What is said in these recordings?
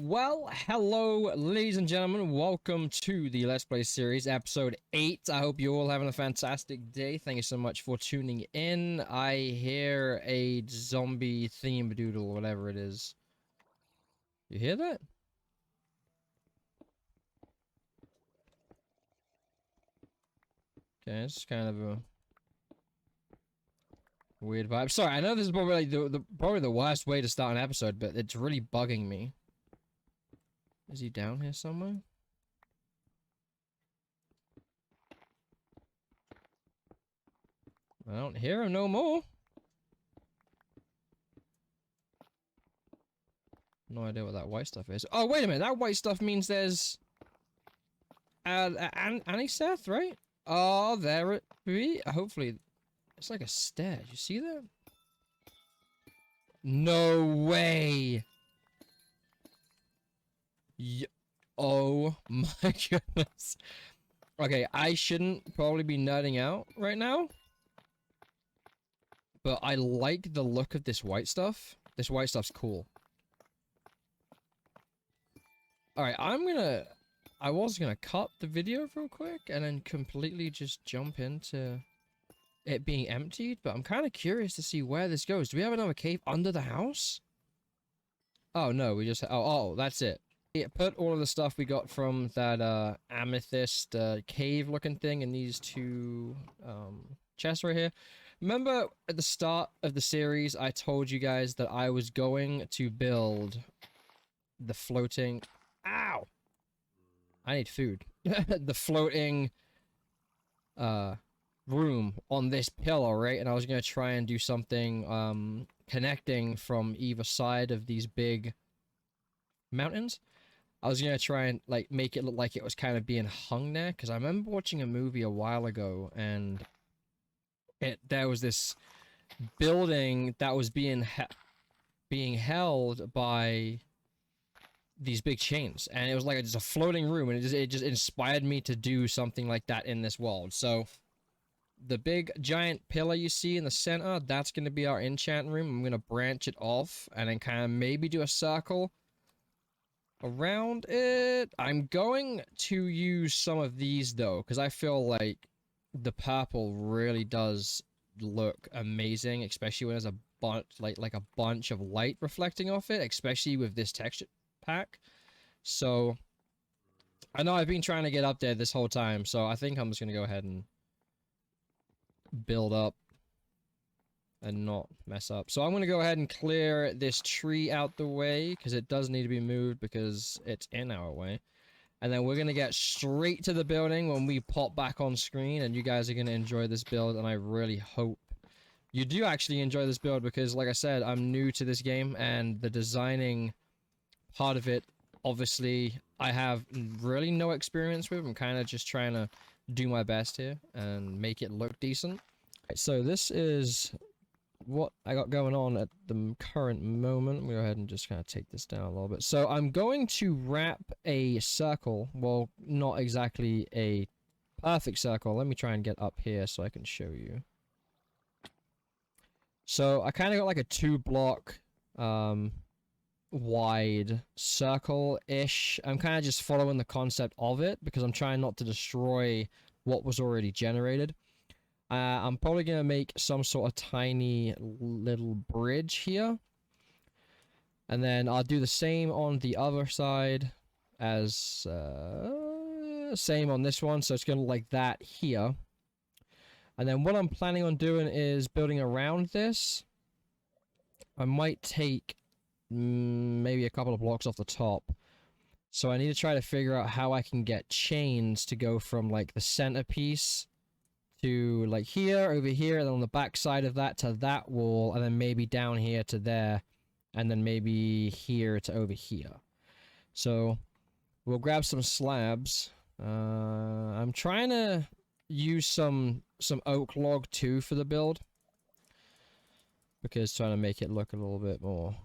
Well, hello, ladies and gentlemen. Welcome to the Let's Play series, episode 8. I hope you're all having a fantastic day. Thank you so much for tuning in. I hear a zombie theme doodle, whatever it is. You hear that? Okay, it's kind of a weird vibe. Sorry, I know this is probably probably the worst way to start an episode, but it's really bugging me. Is he down here somewhere? I don't hear him no more. No idea what that white stuff is. Oh, wait a minute. That white stuff means there's... Aniseth, right? Oh, there it be. Hopefully... It's like a stair. You see that? No way! Oh my goodness. Okay, I shouldn't probably be nerding out right now. But I like the look of this white stuff. This white stuff's cool. Alright, I was gonna cut the video real quick and then completely just jump into it being emptied, but I'm kind of curious to see where this goes. Do we have another cave under the house? Oh no, we just... Oh, that's it. Yeah, put all of the stuff we got from that amethyst cave looking thing in these two chests right here. Remember at the start of the series I told you guys that I was going to build the floating... Ow! I need food. The floating room on this pillar, right? And I was going to try and do something connecting from either side of these big mountains. I was going to try and like make it look like it was kind of being hung there, because I remember watching a movie a while ago and there was this building that was being held by these big chains, and it was like just a floating room, and it just inspired me to do something like that in this world. So the big giant pillar you see in the center, that's going to be our enchant room. I'm going to branch it off and then kind of maybe do a circle around it. I'm going to use some of these though, because I feel like the purple really does look amazing, especially when there's a bunch like a bunch of light reflecting off it, especially with this texture pack. So I know I've been trying to get up there this whole time, so I think I'm just gonna go ahead and build up and not mess up. So I'm gonna go ahead and clear this tree out the way, because it does need to be moved because it's in our way. And then we're gonna get straight to the building when we pop back on screen, and you guys are gonna enjoy this build, and I really hope you do actually enjoy this build, because like I said, I'm new to this game, and the designing part of it, obviously, I have really no experience with. I'm kind of just trying to do my best here and make it look decent. So this is what I got going on at the current moment. We'll go ahead and just kind of take this down a little bit. So I'm going to wrap a circle. Well, not exactly a perfect circle. Let me try and get up here so I can show you. So I kind of got like a 2-block wide circle-ish. I'm kind of just following the concept of it because I'm trying not to destroy what was already generated. I'm probably going to make some sort of tiny little bridge here. And then I'll do the same on the other side as same on this one. So it's going to look like that here. And then what I'm planning on doing is building around this. I might take maybe a couple of blocks off the top. So I need to try to figure out how I can get chains to go from like the centerpiece to like here, over here, and then on the back side of that to that wall, and then maybe down here to there, and then maybe here to over here. So we'll grab some slabs. I'm trying to use some oak log too for the build, because trying to make it look a little bit more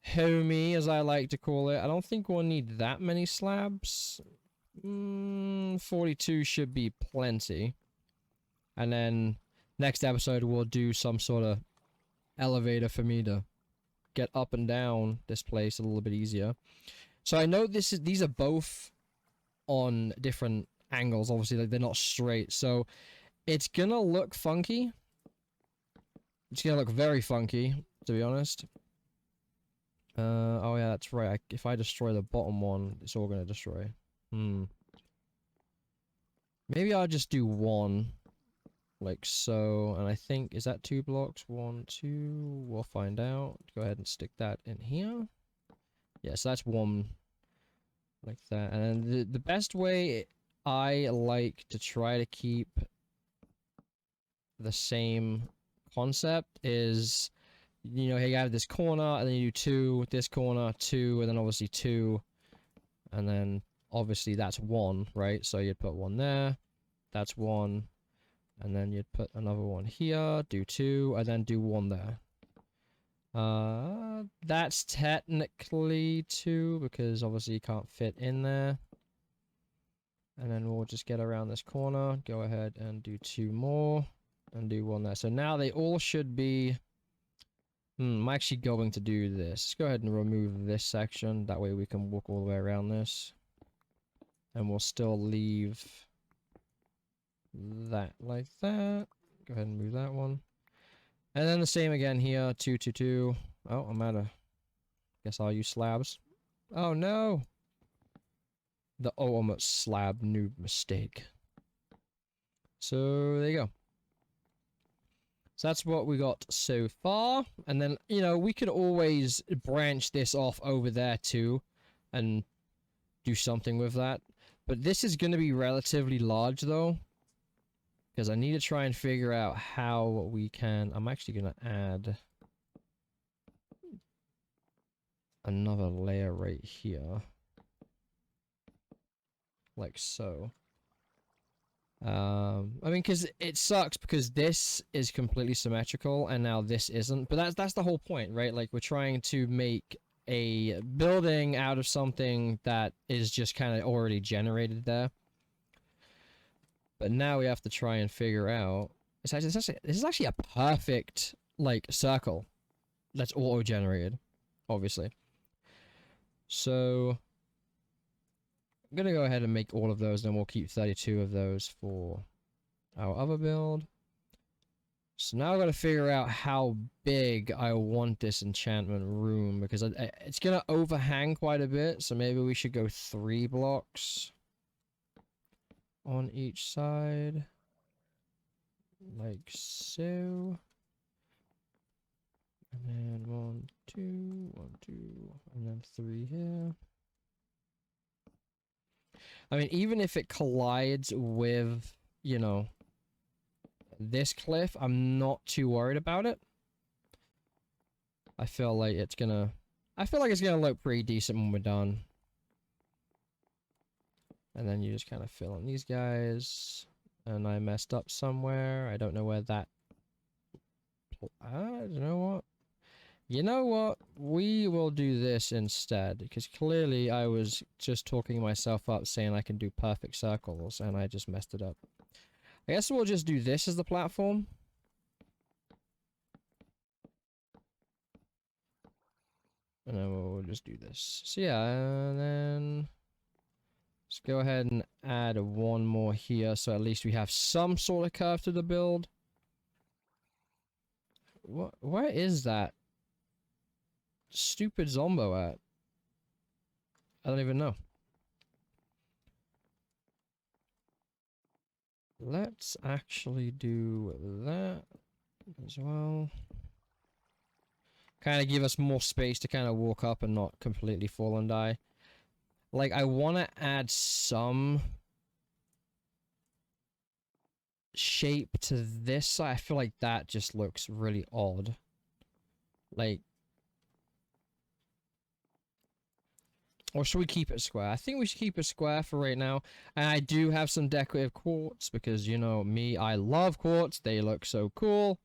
homey, as I like to call it. I don't think we'll need that many slabs. 42 should be plenty. And then next episode we'll do some sort of elevator for me to get up and down this place a little bit easier. So I know these are both on different angles, obviously, like they're not straight, so it's gonna look funky. It's gonna look very funky, to be honest. Oh yeah, that's right. If I destroy the bottom one, it's all gonna destroy. Maybe I'll just do one, like so, and I think, is that 2 blocks? 1, 2, we'll find out. Go ahead and stick that in here. Yeah, so that's 1, like that. And then the best way I like to try to keep the same concept is, you know, you have this corner, and then you do 2, this corner, 2, and then obviously 2, and then obviously that's 1, right? So you'd put 1 there, that's 1, and then you'd put another 1 here, do 2, and then do 1 there. That's technically 2, because obviously you can't fit in there. And then we'll just get around this corner, go ahead and do 2 more, and do 1 there. So now they all should be... I'm actually going to do this. Let's go ahead and remove this section, that way we can walk all the way around this. And we'll still leave that like that. Go ahead and move that one. And then the same again here, 2, 2, 2. Oh, I'm out of... Guess I'll use slabs. Oh no! The ultimate slab noob mistake. So, there you go. So that's what we got so far. And then, you know, we could always branch this off over there too. And do something with that. But this is going to be relatively large though. Because I need to try and figure out how we can... I'm actually going to add another layer right here. Like so. I mean, because it sucks because this is completely symmetrical and now this isn't. But that's the whole point, right? Like, we're trying to make a building out of something that is just kind of already generated there. But now we have to try and figure out... This is actually a perfect, like, circle that's auto-generated, obviously. So... I'm gonna go ahead and make all of those, then we'll keep 32 of those for our other build. So now I've got to figure out how big I want this enchantment room, because it's gonna overhang quite a bit, so maybe we should go 3 blocks on each side. Like so. And then 1, 2, 1, 2, and then 3 here. I mean, even if it collides with, you know, this cliff, I'm not too worried about it. I feel like it's gonna look pretty decent when we're done. And then you just kind of fill in these guys. And I messed up somewhere. I don't know where that... you know what? You know what? We will do this instead, because clearly I was just talking myself up saying I can do perfect circles, and I just messed it up. I guess we'll just do this as the platform. And then we'll just do this. So yeah, and then... Let's go ahead and add 1 more here, so at least we have some sort of curve to the build. Where is that stupid Zombo at? I don't even know. Let's actually do that as well. Kind of give us more space to kind of walk up and not completely fall and die. Like, I want to add some shape to this side. I feel like that just looks really odd. Like... Or should we keep it square? I think we should keep it square for right now. And I do have some decorative quartz because, you know, me, I love quartz. They look so cool.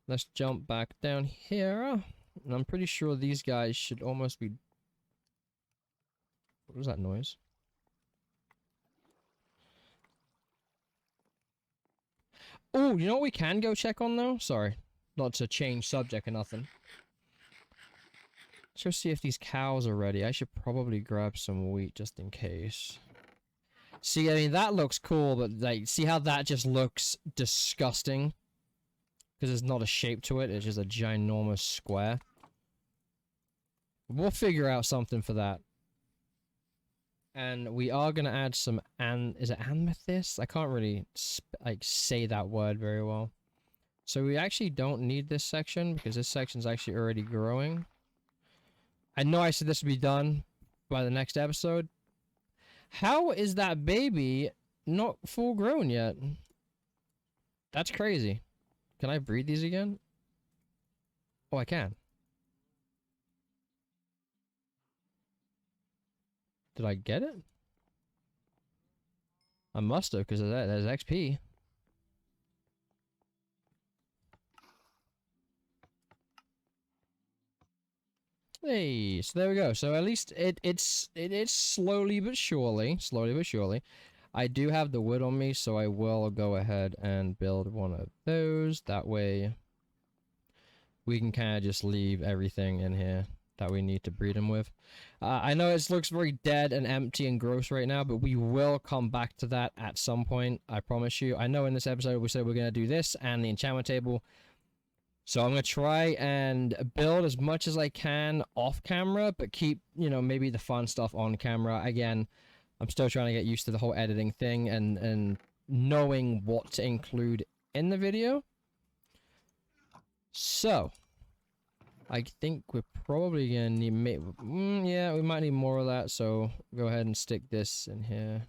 Let's jump back down here. And I'm pretty sure these guys should almost be... What was that noise? Oh, you know what we can go check on though? Sorry. Not to change subject or nothing. Let's go see if these cows are ready. I should probably grab some wheat just in case. See, I mean, that looks cool, but like, see how that just looks disgusting? Because there's not a shape to it, it's just a ginormous square. We'll figure out something for that. And we are gonna add some is it amethyst? I can't really like say that word very well. So we actually don't need this section because this section's actually already growing. I know I said this would be done by the next episode. How is that baby not full grown yet? That's crazy. Can I breed these again? Oh, I can. Did I get it? I must have, because there's XP. Hey, so there we go. So at least it is slowly but surely, I do have the wood on me, so I will go ahead and build one of those. That way, we can kind of just leave everything in here that we need to breed them with. I know it looks very dead and empty and gross right now, but we will come back to that at some point. I promise you. I know in this episode we said we're going to do this and the enchantment table. So I'm going to try and build as much as I can off camera, but keep, you know, maybe the fun stuff on camera. Again, I'm still trying to get used to the whole editing thing and knowing what to include in the video. So, I think we're probably going to need, yeah, we might need more of that. So, go ahead and stick this in here.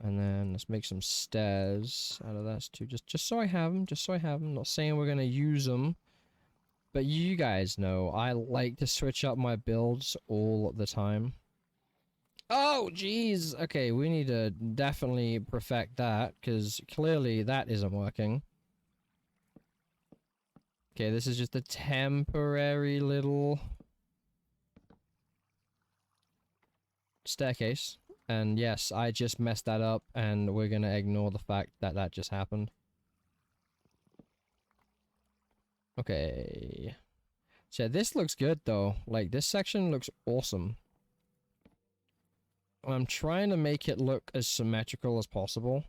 And then let's make some stairs out of that too. Just so I have them. Not saying we're going to use them. But you guys know, I like to switch up my builds all the time. Oh, jeez. Okay, we need to definitely perfect that, because clearly that isn't working. Okay, this is just a temporary little staircase. And yes, I just messed that up, and we're gonna ignore the fact that that just happened. Okay. So this looks good, though. Like, this section looks awesome. I'm trying to make it look as symmetrical as possible.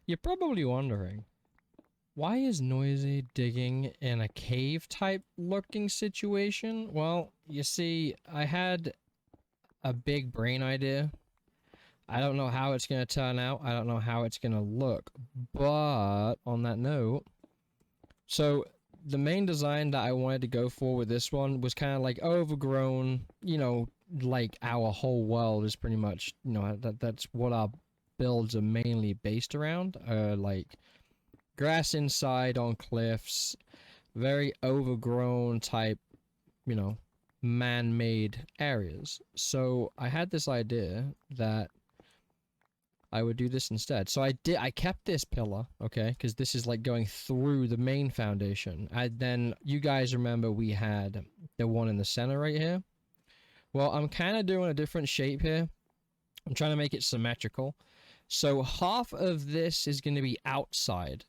You're probably wondering, why is Noisy digging in a cave-type looking situation? Well, you see, I had a big brain idea. I don't know how it's going to turn out. I don't know how it's going to look. But on that note, so the main design that I wanted to go for with this one was kind of like overgrown, you know, like our whole world is pretty much, you know, that's what our builds are mainly based around. Like grass inside on cliffs, very overgrown type, you know, man-made areas. So I had this idea that I would do this instead. So I kept this pillar, okay, because this is like going through the main foundation. Then you guys remember we had the one in the center right here. Well, I'm kind of doing a different shape here. I'm trying to make it symmetrical. So half of this is going to be outside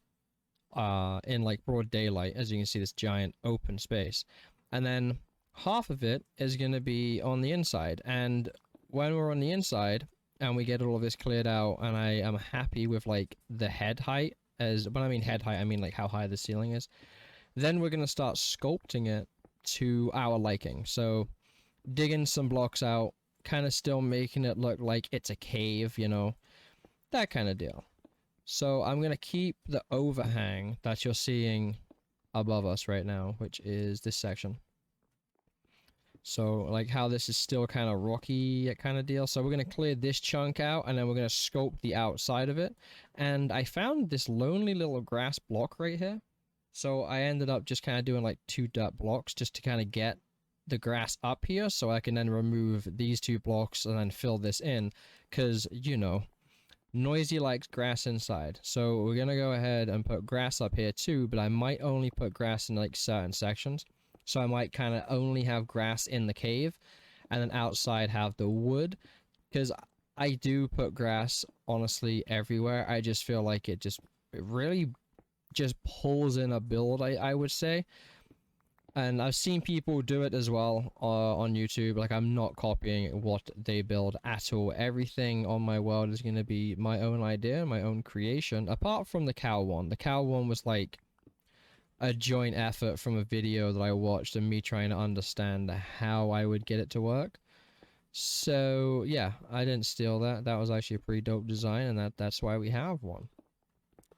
in like broad daylight, as you can see, this giant open space. And then half of it is going to be on the inside. And when we're on the inside and we get all of this cleared out and I am happy with like the head height, when I mean head height, I mean like how high the ceiling is, then we're going to start sculpting it to our liking. So digging some blocks out, kind of still making it look like it's a cave, you know, that kind of deal. So I'm going to keep the overhang that you're seeing above us right now, which is this section. So like how this is still kind of rocky kind of deal. So we're going to clear this chunk out and then we're going to sculpt the outside of it. And I found this lonely little grass block right here. So I ended up just kind of doing like 2 dirt blocks just to kind of get the grass up here. So I can then remove these 2 blocks and then fill this in. Because, you know, Noisy likes grass inside. So we're going to go ahead and put grass up here too. But I might only put grass in like certain sections. So I might kind of only have grass in the cave and then outside have the wood, because I do put grass honestly everywhere. I just feel like it really just pulls in a build, I would say. And I've seen people do it as well on YouTube. Like, I'm not copying what they build at all. Everything on my world is going to be my own idea, my own creation, apart from the cow one. The cow one was like a joint effort from a video that I watched and me trying to understand how I would get it to work. So yeah, I didn't steal that. That was actually a pretty dope design, and that's why we have one.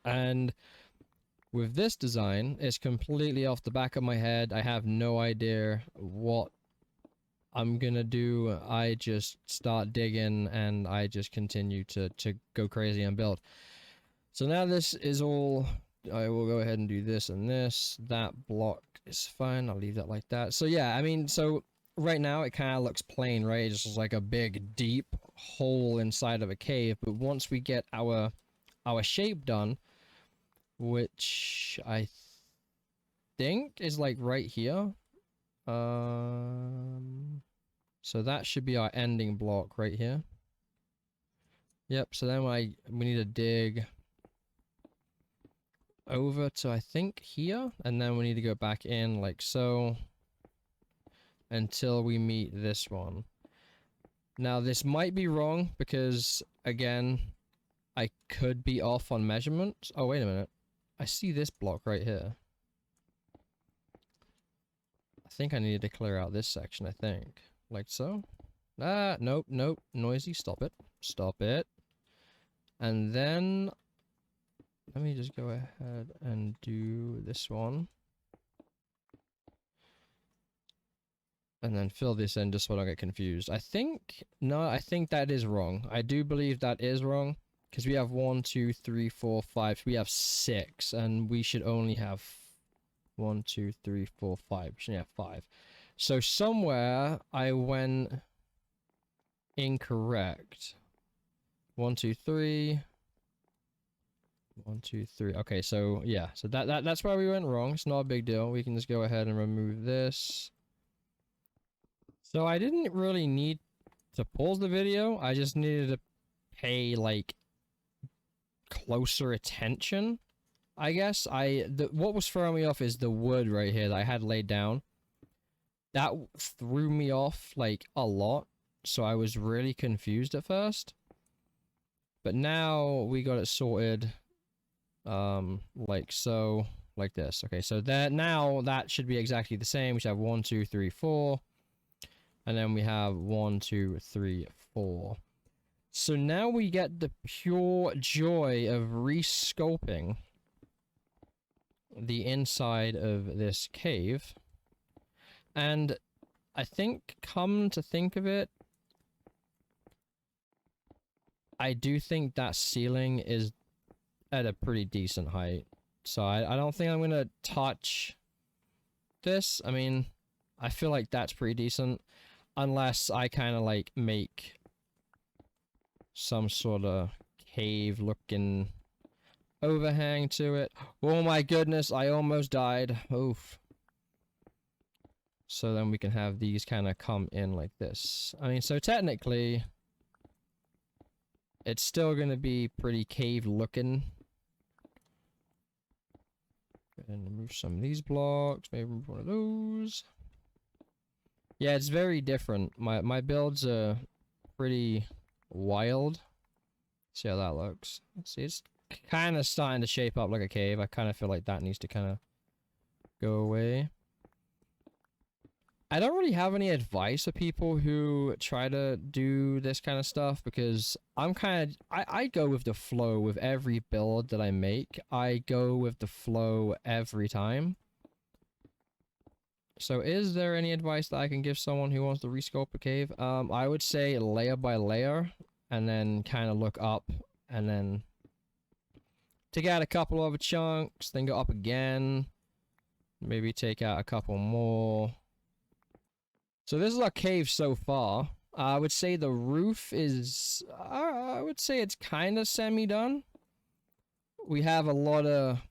And with this design, it's completely off the back of my head. I have no idea what I'm gonna do. I just start digging and I just continue to go crazy and build. So now this is all, I will go ahead and do this and this. That block is fine. I'll leave that like that. So yeah, I mean, so right now it kind of looks plain, right? It's just like a big deep hole inside of a cave. But once we get our shape done, which I think is like right here. So that should be our ending block right here. Yep, so then we need to dig over to, I think, here, and then we need to go back in like so until we meet this one. Now this might be wrong because, again, I could be off on measurements. Oh, wait a minute. I see this block right here. I think I needed to clear out this section, I think. Like so. Ah, nope, nope. Noisy, stop it. Stop it. And then let me just go ahead and do this one. And then fill this in just so I don't get confused. I think, no, I think that is wrong. I do believe that is wrong. Because we have 1, 2, 3, 4, 5. We have 6. And we should only have 1, 2, 3, 4, 5. We should only have 5. So somewhere I went incorrect. 1, 2, 3. 1, 2, 3. Okay, so yeah. So that's where we went wrong. It's not a big deal. We can just go ahead and remove this. So I didn't really need to pause the video. I just needed to pay like closer attention, I guess. What was throwing me off is the wood right here that I had laid down. That threw me off like a lot, so I was really confused at first. But now we got it sorted, like so, like this. Okay, so that now that should be exactly the same. We should have 1, 2, 3, 4, and then we have 1, 2, 3, 4. So now we get the pure joy of resculpting the inside of this cave. And I think, come to think of it, I do think that ceiling is at a pretty decent height. So I don't think I'm going to touch this. I mean, I feel like that's pretty decent. Unless I kind of like make some sort of cave looking overhang to it. Oh my goodness, I almost died. Oof. So then we can have these kind of come in like this. I mean, so technically it's still going to be pretty cave looking. And remove some of these blocks, maybe remove one of those. Yeah, it's very different. My builds are pretty wild. See how that looks. See, it's kind of starting to shape up like a cave. I kind of feel like that needs to kind of go away. I don't really have any advice for people who try to do this kind of stuff because I'm kind of, I go with the flow with every build that I make. I go with the flow every time. So is there any advice that I can give someone who wants to resculpt a cave? I would say layer by layer and then kind of look up and then take out a couple of chunks, then go up again. Maybe take out a couple more. So this is our cave so far. I would say the roof is, I would say it's kind of semi-done. We have a lot of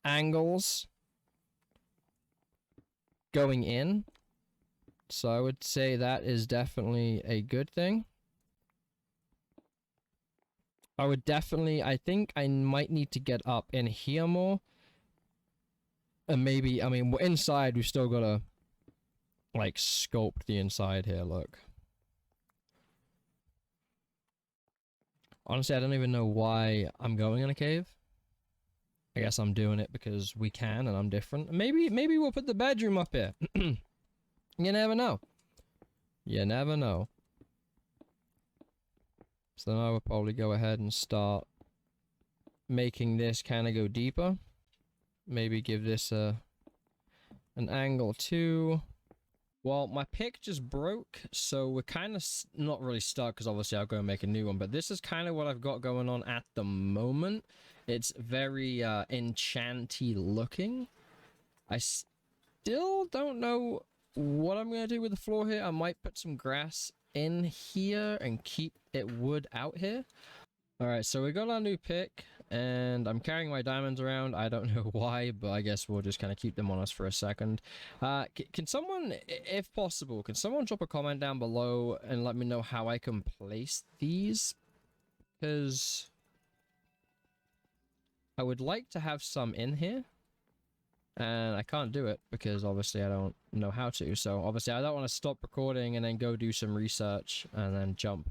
angles going in. So I would say that is definitely a good thing. I would definitely, I think I might need to get up in here more. And maybe, I mean, inside we've still got to like sculpt the inside here. Look. Honestly, I don't even know why I'm going in a cave. I guess I'm doing it because we can and I'm different. Maybe we'll put the bedroom up here. You never know. You never know. So then I would probably go ahead and start making this kind of go deeper. Maybe give this an angle too. Well, my pick just broke, so we're kind of not really stuck because obviously I'll go and make a new one. But this is kind of what I've got going on at the moment. It's very enchanty looking. I still don't know what I'm going to do with the floor here. I might put some grass in here and keep it wood out here. Alright, so we got our new pick, and I'm carrying my diamonds around. I don't know why, but I guess we'll just kind of keep them on us for a second. Can someone, if possible, can someone drop a comment down below and let me know how I can place these? Because I would like to have some in here, and I can't do it because obviously I don't know how to. So obviously I don't want to stop recording and then go do some research and then jump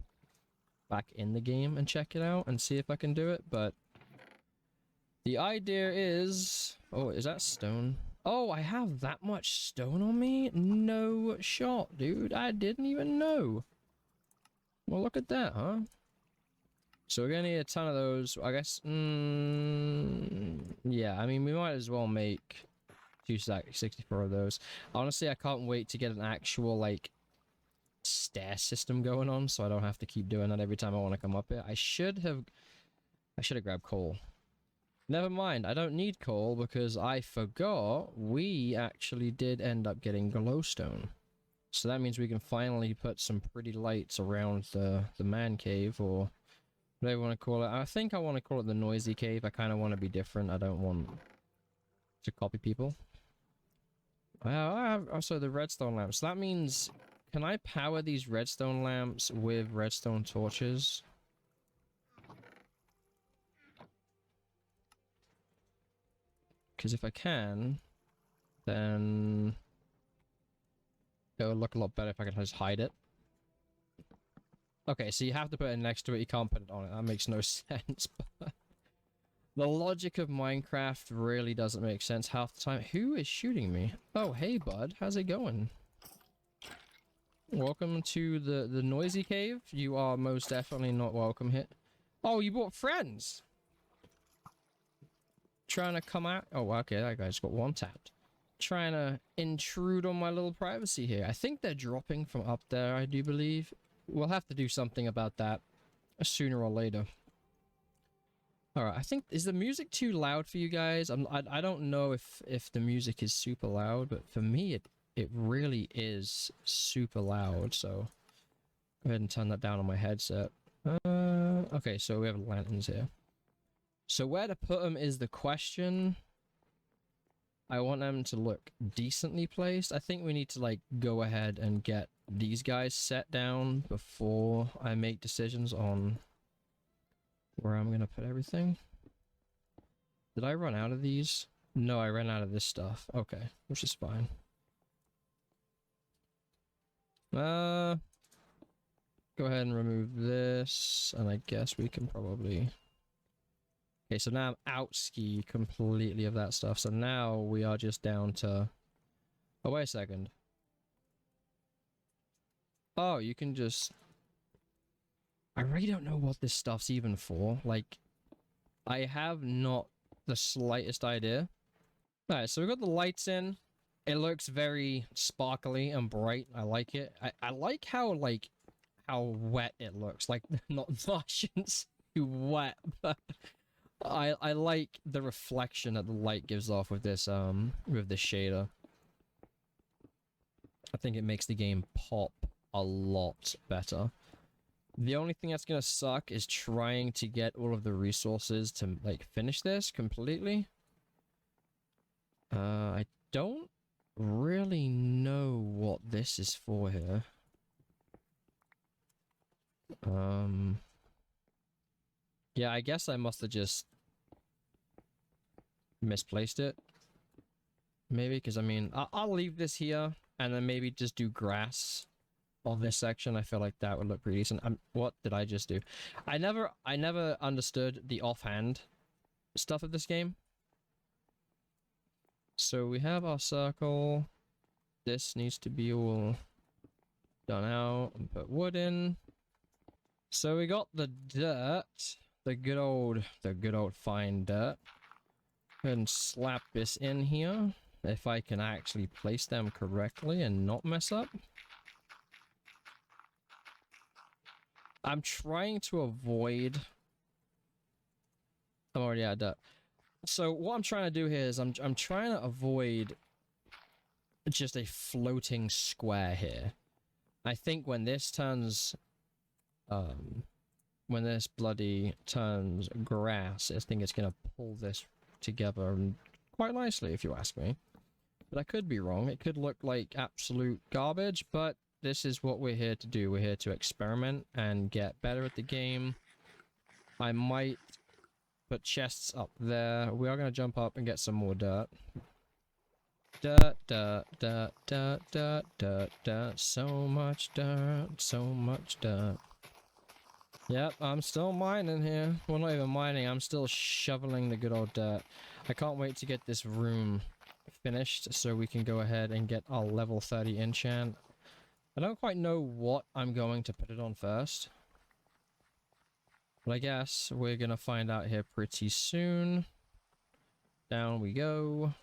back in the game and check it out and see if I can do it, but the idea is... Oh, is that stone? Oh, I have that much stone on me? No shot, dude. I didn't even know. Well, look at that, huh? So we're gonna need a ton of those, I guess. Yeah, I mean, we might as well make 64 of those. Honestly, I can't wait to get an actual, like, stair system going on, so I don't have to keep doing that every time I want to come up here. I should have grabbed coal. Never mind, I don't need coal because I forgot we actually did end up getting glowstone. So that means we can finally put some pretty lights around the man cave, or whatever you want to call it. I think I want to call it the noisy cave. I kind of want to be different. I don't want to copy people. I have also the redstone lamps. So that means, can I power these redstone lamps with redstone torches? Because if I can, then it would look a lot better if I could just hide it. Okay, so you have to put it next to it. You can't put it on it. That makes no sense. But the logic of Minecraft really doesn't make sense half the time. Who is shooting me? Oh, hey, bud. How's it going? Welcome to the noisy cave. You are most definitely not welcome here. Oh, you brought friends. Trying to come out. Oh, okay. That guy's got one tapped. Trying to intrude on my little privacy here. I think they're dropping from up there, I do believe. We'll have to do something about that sooner or later. Alright, I think... Is the music too loud for you guys? I don't know if the music is super loud, but for me it really is super loud, so... Go ahead and turn that down on my headset. Okay, so we have lanterns here. So where to put them is the question. I want them to look decently placed. I think we need to, like, go ahead and get these guys set down before I make decisions on where I'm gonna put everything. Did I run out of these? No, I ran out of this stuff. Okay, which is fine. Go ahead and remove this, and I guess we can probably... Okay, so now I'm out-ski completely of that stuff, so now we are just down to... Oh, wait a second. Oh, you can just... I really don't know what this stuff's even for. Like, I have not the slightest idea. Alright, so we've got the lights in. It looks very sparkly and bright. I like it. I like how, like, how wet it looks. Like, not Martians too wet, but I like the reflection that the light gives off with this shader. I think it makes the game pop a lot better. The only thing that's gonna suck is trying to get all of the resources to, like, finish this completely. I don't really know what this is for here. Yeah, I guess I must have just misplaced it. Maybe, because I mean, I'll leave this here and then maybe just do grass on this section. I feel like that would look pretty decent. What did I just do? I never understood the offhand stuff of this game. So we have our circle. This needs to be all done out and put wood in. So we got the dirt, the good old fine dirt. Go ahead and slap this in here. If I can actually place them correctly and not mess up. I'm trying to avoid... I'm already out of dirt. So what I'm trying to do here is I'm trying to avoid just a floating square here. I think when this turns... when this bloody turns grass, I think it's going to pull this together quite nicely, if you ask me. But I could be wrong. It could look like absolute garbage, but this is what we're here to do. We're here to experiment and get better at the game. I might put chests up there. We are going to jump up and get some more dirt. Dirt, dirt, dirt, dirt, dirt, dirt, dirt. So much dirt, so much dirt. Yep, I'm still mining here. Well, not even mining. I'm still shoveling the good old dirt. I can't wait to get this room finished so we can go ahead and get our level 30 enchant. I don't quite know what I'm going to put it on first. But I guess we're going to find out here pretty soon. Down we go.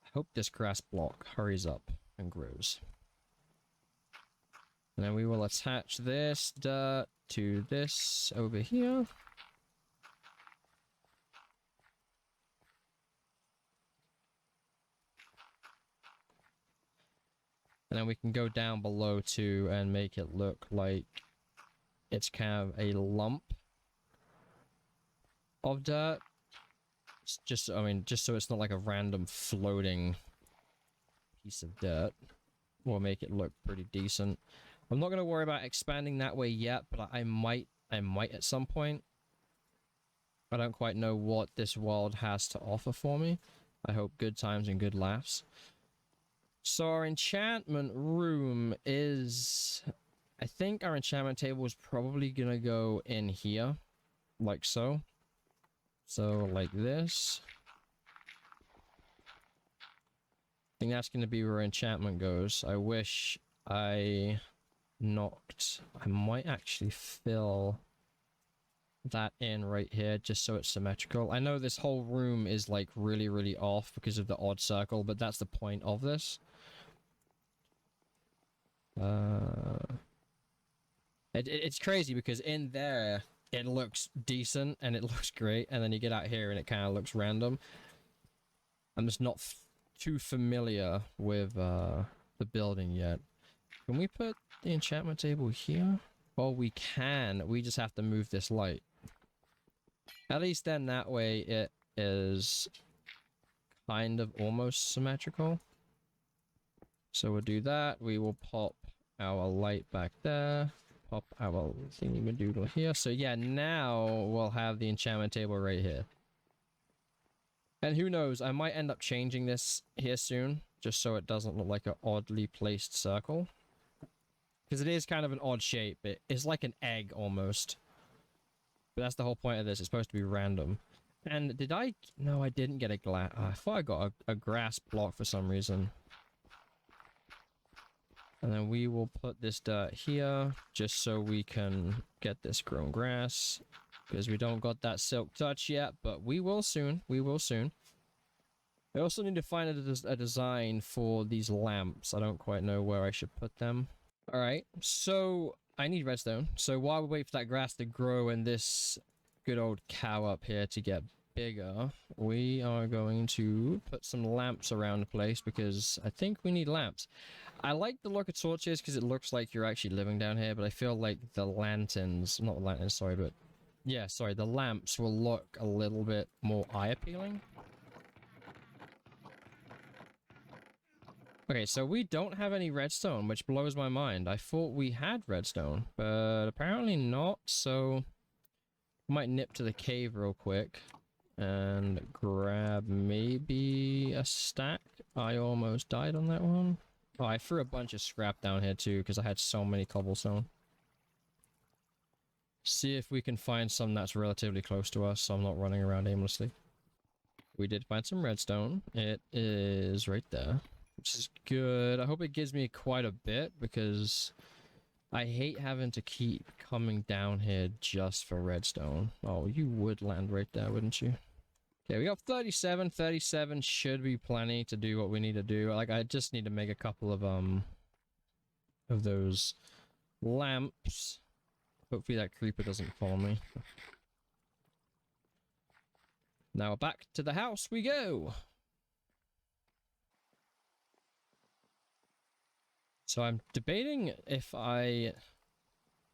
I hope this grass block hurries up and grows. And then we will attach this dirt to this over here. And then we can go down below too and make it look like it's kind of a lump of dirt. It's just, I mean, just so it's not like a random floating piece of dirt. Will make it look pretty decent. I'm not going to worry about expanding that way yet, but I might at some point. I don't quite know what this world has to offer for me. I hope good times and good laughs. So our enchantment room is... I think our enchantment table is probably gonna go in here. Like so. So, like this. I think that's gonna be where enchantment goes. I wish I knocked... I might actually fill that in right here just so it's symmetrical. I know this whole room is like really, really off because of the odd circle, but that's the point of this. It's crazy because in there it looks decent and it looks great, and then you get out here and it kind of looks random. I'm just not too familiar with the building yet. Can we put the enchantment table here? Well, we can. We just have to move this light. At least then that way it is kind of almost symmetrical. So we'll do that. We will pop our light back there. Pop our thingy-madoodle here. So yeah, now we'll have the enchantment table right here. And who knows, I might end up changing this here soon, just so it doesn't look like an oddly placed circle. Because it is kind of an odd shape. It's like an egg almost. But that's the whole point of this. It's supposed to be random. And did I... No, I didn't get a glass... I thought I got a grass block for some reason. And then we will put this dirt here, just so we can get this grown grass. Because we don't got that silk touch yet, but we will soon. We will soon. I also need to find a design for these lamps. I don't quite know where I should put them. Alright, so I need redstone. So while we wait for that grass to grow and this good old cow up here to get bigger, we are going to put some lamps around the place because I think we need lamps. I like the look of torches because it looks like you're actually living down here, but I feel like the lanterns, not the lanterns, sorry, but yeah, sorry, the lamps will look a little bit more eye-appealing. Okay, so we don't have any redstone, which blows my mind. I thought we had redstone, but apparently not, so Might nip to the cave real quick and grab maybe a stack. I almost died on that one. Oh, I threw a bunch of scrap down here too because I had so many cobblestone. See if we can find some that's relatively close to us so I'm not running around aimlessly. We did find some redstone. It is right there, which is good. I hope it gives me quite a bit because I hate having to keep coming down here just for redstone. Oh, you would land right there, wouldn't you? Okay, we got 37. 37 should be plenty to do what we need to do. Like, I just need to make a couple of those lamps. Hopefully that creeper doesn't follow me. Now back to the house we go. So I'm debating if I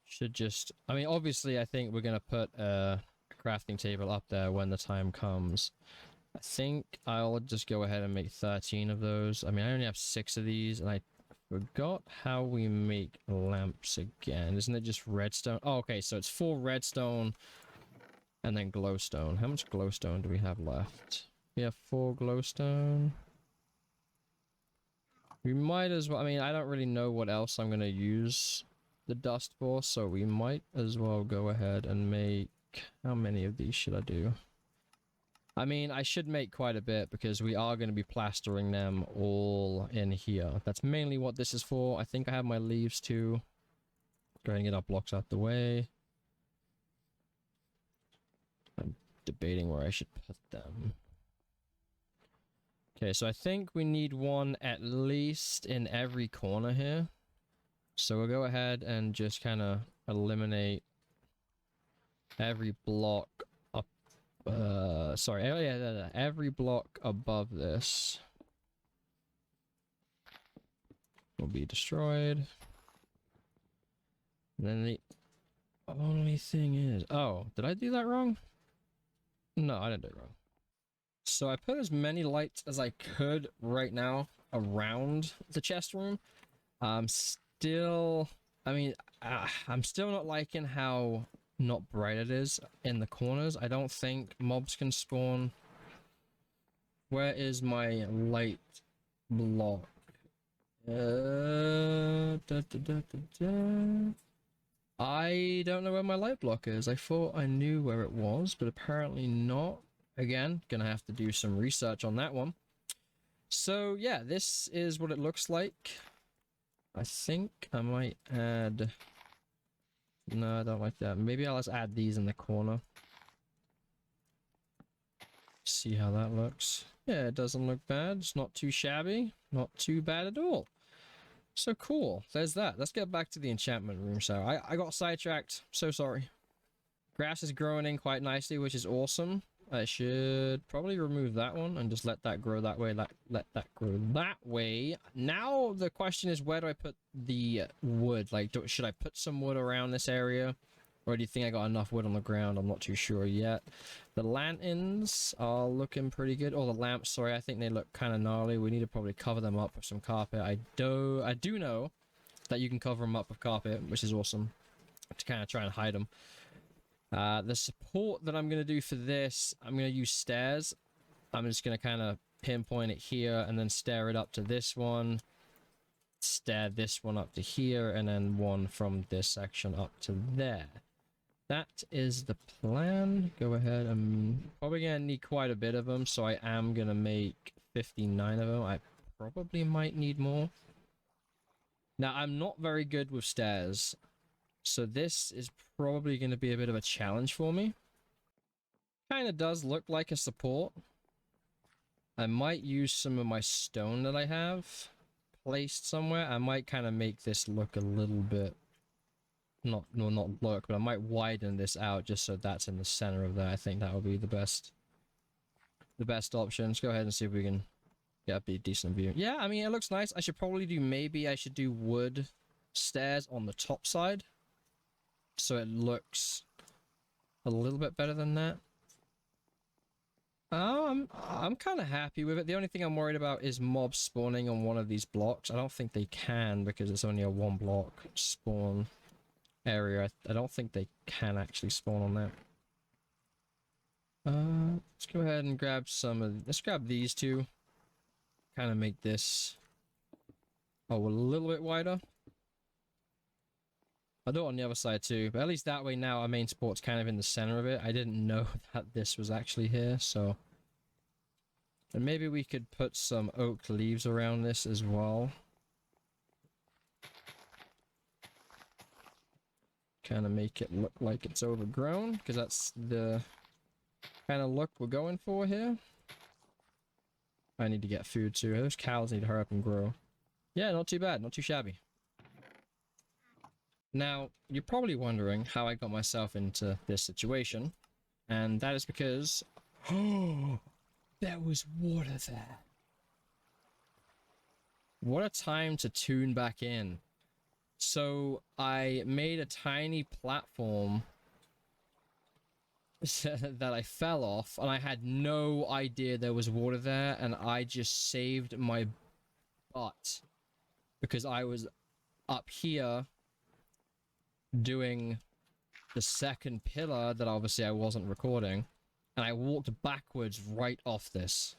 should just... I mean, obviously I think we're going to put a crafting table up there when the time comes. I think I'll just go ahead and make 13 of those. I mean, I only have 6 of these, and I forgot how we make lamps again. Isn't it just redstone? Oh, okay, so it's 4 redstone and then glowstone. How much glowstone do we have left? We have 4 glowstone. We might as well... I mean, I don't really know what else I'm going to use the dust for, so we might as well go ahead and make... How many of these should I do? I mean, I should make quite a bit because we are going to be plastering them all in here. That's mainly what this is for. I think I have my leaves too. Go ahead and get our blocks out the way. I'm debating where I should put them. Okay, so I think we need one at least in every corner here. So we'll go ahead and just kind of eliminate every block up. Sorry, oh yeah, every block above this will be destroyed. And then the only thing is... Oh, did I do that wrong? No, I didn't do it wrong. So I put as many lights as I could right now around the chest room. Still... I mean, I'm still not liking how not bright it is in the corners. I don't think mobs can spawn. Where is my light block? I don't know where my light block is. I thought I knew where it was, but apparently not. Again, gonna have to do some research on that one. So yeah, this is what it looks like. I think I might add... No, I don't like that. Maybe I'll just add these in the corner. See how that looks. Yeah, it doesn't look bad. It's not too shabby. Not too bad at all. So cool. There's that. Let's get back to the enchantment room. So I got sidetracked. So sorry. Grass is growing in quite nicely, which is awesome. I should probably remove that one and just let that grow that way. Let that grow that way. Now the question is, where do I put the wood? Like, should I put some wood around this area? Or do you think I got enough wood on the ground? I'm not too sure yet. The lanterns are looking pretty good. Or the lamps, sorry. I think they look kind of gnarly. We need to probably cover them up with some carpet. I do know that you can cover them up with carpet, which is awesome. To kind of try and hide them. The support that I'm going to do for this, I'm going to use stairs. I'm just going to kind of pinpoint it here and then stair it up to this one. Stair this one up to here and then one from this section up to there. That is the plan. Go ahead. I'm probably going to need quite a bit of them, so I am going to make 59 of them. I probably might need more. Now, I'm not very good with stairs. So this is probably going to be a bit of a challenge for me. Kind of does look like a support. I might use some of my stone that I have placed somewhere. I might kind of make this look a little bit... not look, but I might widen this out just so that's in the center of that. I think that will be the best option. Let's go ahead and see if we can get a decent view. Yeah, I mean, it looks nice. I should probably do... Maybe I should do wood stairs on the top side. So it looks a little bit better than that. I'm kind of happy with it. The only thing I'm worried about is mobs spawning on one of these blocks. I don't think they can because it's only a 1 block spawn area. I don't think they can actually spawn on that. Let's go ahead and grab some of... Let's grab these two. Kind of make this... Oh, a little bit wider. I'll do it on the other side too, but at least that way now our main support's kind of in the center of it. I didn't know that this was actually here, so... And maybe we could put some oak leaves around this as well. Kind of make it look like it's overgrown, because that's the kind of look we're going for here. I need to get food too. Those cows need to hurry up and grow. Yeah, not too bad, not too shabby. Now, you're probably wondering how I got myself into this situation, and that is because... Oh, there was water there. What a time to tune back in. So, I made a tiny platform that I fell off, and I had no idea there was water there, and I just saved my butt. Because I was up here doing the second pillar that obviously I wasn't recording, and I walked backwards right off this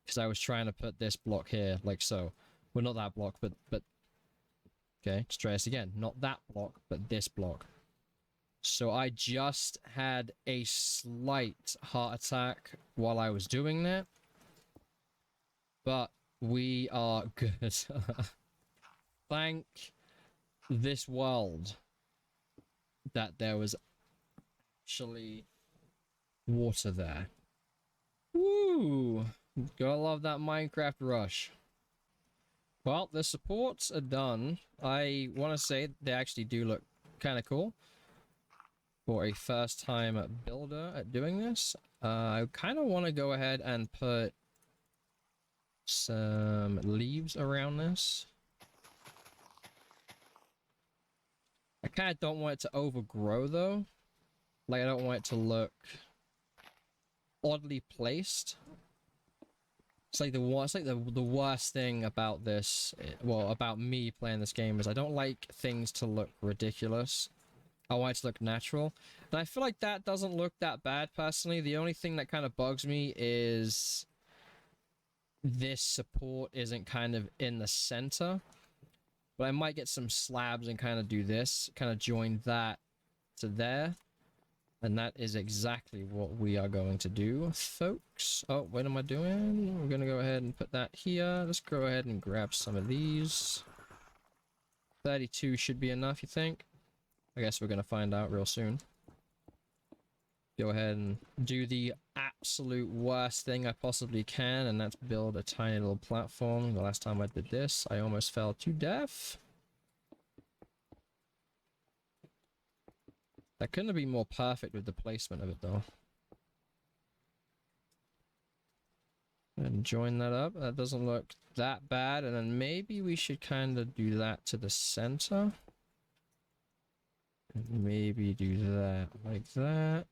because I was trying to put this block here like so. Well, not that block, but okay, let's try this again. Not that block, but this block. So I just had a slight heart attack while I was doing that, but we are good. Thank this world that there was actually water there. Woo! Gotta love that Minecraft rush. Well, the supports are done. I want to say they actually do look kind of cool for a first time builder at doing this. I kind of want to go ahead and put some leaves around this. I kind of don't want it to overgrow though. Like, I don't want it to look oddly placed. It's like the worst thing about this, well, about me playing this game, is I don't like things to look ridiculous. I want it to look natural. And I feel like that doesn't look that bad personally. The only thing that kind of bugs me is this support isn't kind of in the center. But I might get some slabs and kind of do this, kind of join that to there. And that is exactly what we are going to do, folks. Oh, what am I doing? We're going to go ahead and put that here. Let's go ahead and grab some of these. 32 should be enough, you think? I guess we're going to find out real soon. Go ahead and do the absolute worst thing I possibly can, and that's build a tiny little platform. The last time I did this, I almost fell to death. That couldn't have been more perfect with the placement of it, though. And join that up. That doesn't look that bad. And then maybe we should kind of do that to the center. And maybe do that like that.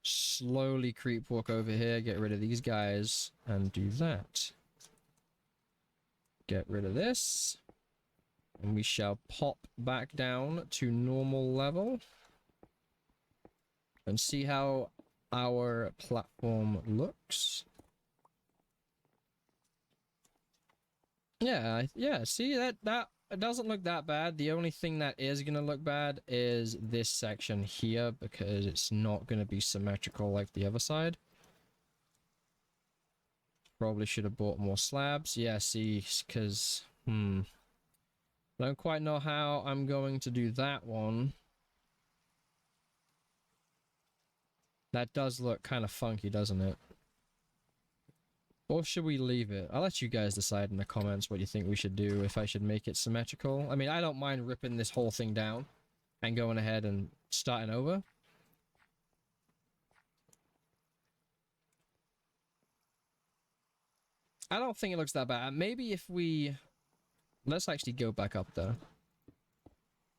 Slowly creep walk over here, get rid of these guys, and do that. Get rid of this. And we shall pop back down to normal level. And see how our platform looks. Yeah, see that it doesn't look that bad. The only thing that is going to look bad is this section here, because it's not going to be symmetrical like the other side. Probably should have bought more slabs. Yeah, see, because, I don't quite know how I'm going to do that one. That does look kind of funky, doesn't it? Or should we leave it? I'll let you guys decide in the comments what you think we should do, if I should make it symmetrical. I mean, I don't mind ripping this whole thing down and going ahead and starting over. I don't think it looks that bad. Maybe if we... Let's actually go back up there.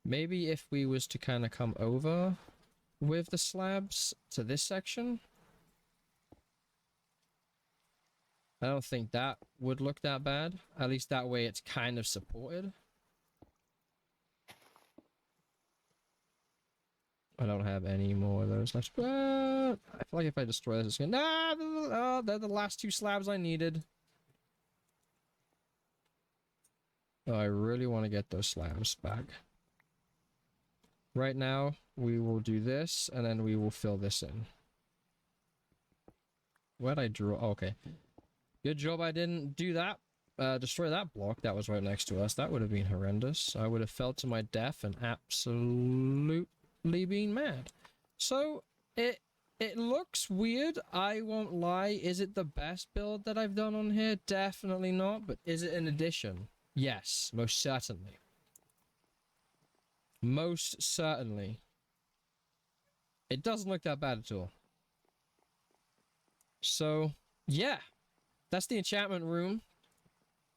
Maybe if we was to kind of come over with the slabs to this section. I don't think that would look that bad. At least that way it's kind of supported. I don't have any more of those left. But I feel like if I destroy this, it's gonna... Ah, they're the last 2 slabs I needed. Oh, I really want to get those slabs back. Right now, we will do this, and then we will fill this in. Where'd I draw? Oh, okay. Good job I didn't do that. Destroy that block that was right next to us. That would have been horrendous. I would have fell to my death and absolutely been mad. So, it looks weird. I won't lie. Is it the best build that I've done on here? Definitely not. But is it an addition? Yes, most certainly. Most certainly. It doesn't look that bad at all. So, yeah. That's the enchantment room.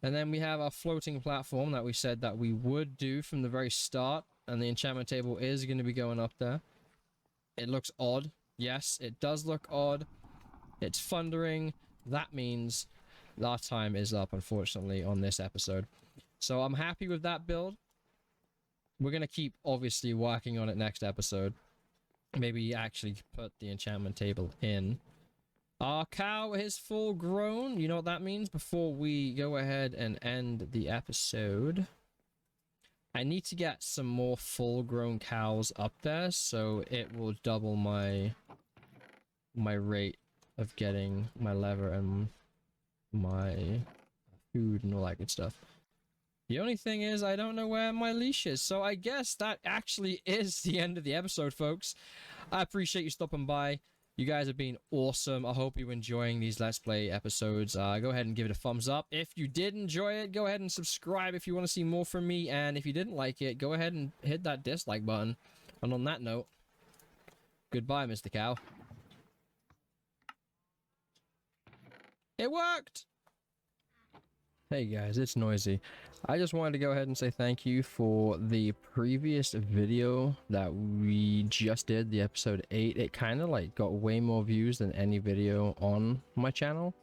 And then we have our floating platform that we said that we would do from the very start. And the enchantment table is going to be going up there. It looks odd. Yes, it does look odd. It's thundering. That means our time is up, unfortunately, on this episode. So I'm happy with that build. We're going to keep, obviously, working on it next episode. Maybe actually put the enchantment table in. Our cow is full grown. You know what that means? Before we go ahead and end the episode, I need to get some more full grown cows up there, so it will double my rate of getting my leather and my food and all that good stuff. The only thing is I don't know where my leash is, so I guess that actually is the end of the episode, folks. I appreciate you stopping by. You guys have been awesome. I hope you're enjoying these Let's Play episodes. Go ahead and give it a thumbs up. If you did enjoy it, go ahead and subscribe if you want to see more from me. And if you didn't like it, go ahead and hit that dislike button. And on that note, goodbye, Mr. Cow. It worked! Hey guys, it's Noisy. I just wanted to go ahead and say thank you for the previous video that we just did, the episode 8. It kind of like got way more views than any video on my channel.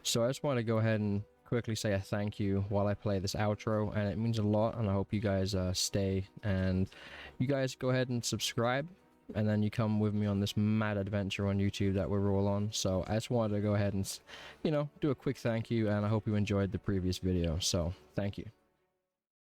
So I just want to go ahead and quickly say a thank you while I play this outro, and it means a lot, and I hope you guys stay, and you guys go ahead and subscribe, and then you come with me on this mad adventure on YouTube that we're all on. So I just wanted to go ahead and, you know, do a quick thank you, and I hope you enjoyed the previous video. So thank you.